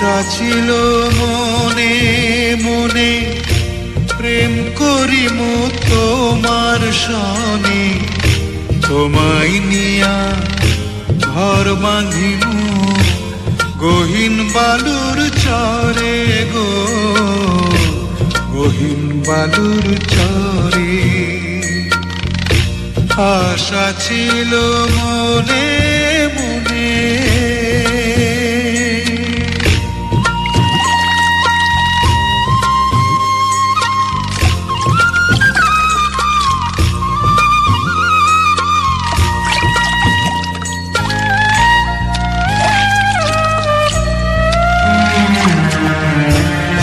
আশা ছিল মনে মনে প্রেম করিম তোমার সনে, তোমায় নিয়া ঘর বাঁধিম গহীন বালুর চরে গো, গহীন বালুর চরে। আশা ছিল মনে মনে।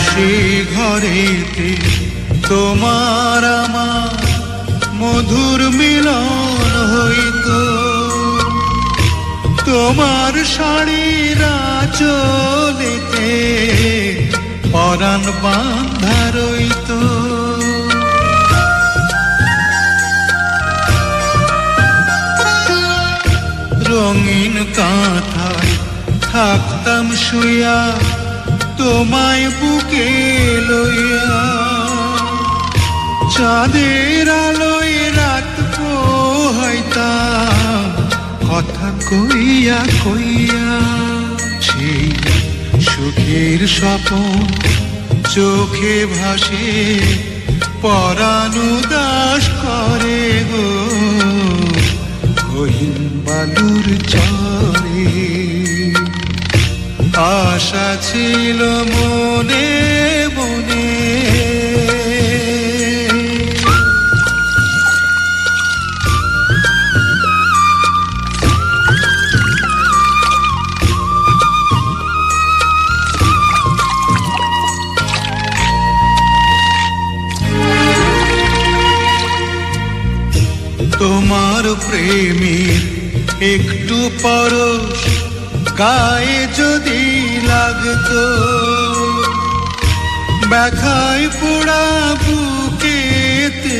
সেই ঘরেতে তোমার আমার মধুর মিলন হইতো, তোমার শাড়ির আঁচলেতে পরাণ বাঁধা রইতো। রঙিন কাঁথায় থাকতাম শুইয়া তোমায় বুকে লইয়া, চাঁদের আলোয় রাত পোহাইতাম কথা কইয়া কইয়া। সেই সুখের স্বপন চোখে ভাসে পরাণ উদাস করে গো, গহীন বালুর চরে। আশা ছিল মনে মনে। তোমার প্রেমের একটু পরশ গায়ে যদি লাগতো, ব্যথায় পোড়া বুকেতে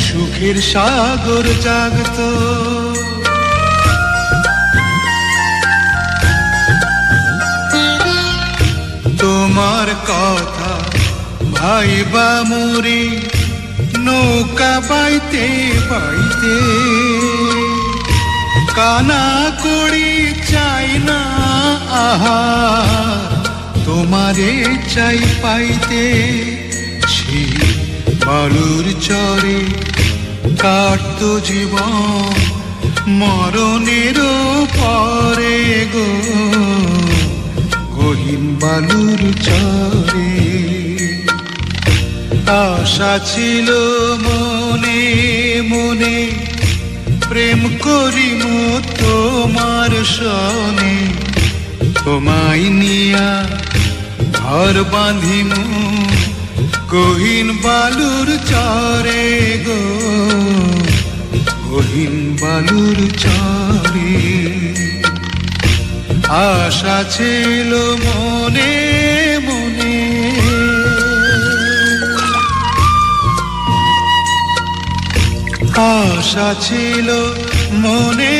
সুখের সাগর জাগতো। তোমার কথা ভাইবা মরি নৌকা বাইতে বাইতে, কানা করি চাই না আহার তোমারে চাই পাইতে। সেই বালুর চরে কাটতো জীবন মরণের পরে গো, গহীন বালুর চরে। আশা ছিল মনে মনে প্রেম করিম তোমার সনে, তোমায় নিয়া ঘর বাঁধিম গহীন বালুর চরে গো, গহীন বালুর চরে। আশা ছিল মনে মনে। আশা ছিল মনে